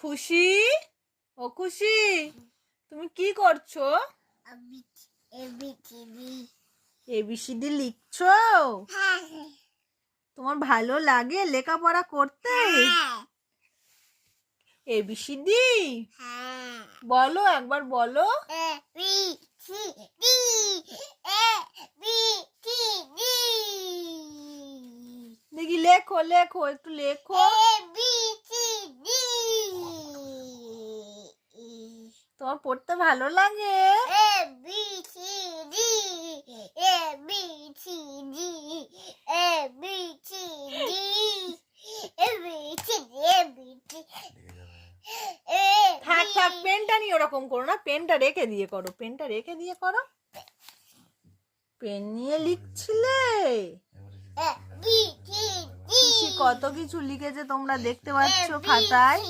খুশি, ও খুশি, তুমি কি করছো? এবিসিডি লিখছো? তোমার ভালো লাগে লেখাপড়া করতে? এবিসিডি বলো, একবার বলো। দেখি লেখো লেখো, একটু লেখো। তোমার পড়তে ভালো লাগে? থাক থাক, পেনটা নিয়ে ওরকম করো না, পেনটা রেখে দিয়ে করো, পেনটা রেখে দিয়ে করো। পেন নিয়ে লিখছিলে? খুশি কত কিছু লিখেছে তোমরা দেখতে পাচ্ছ খাতায়।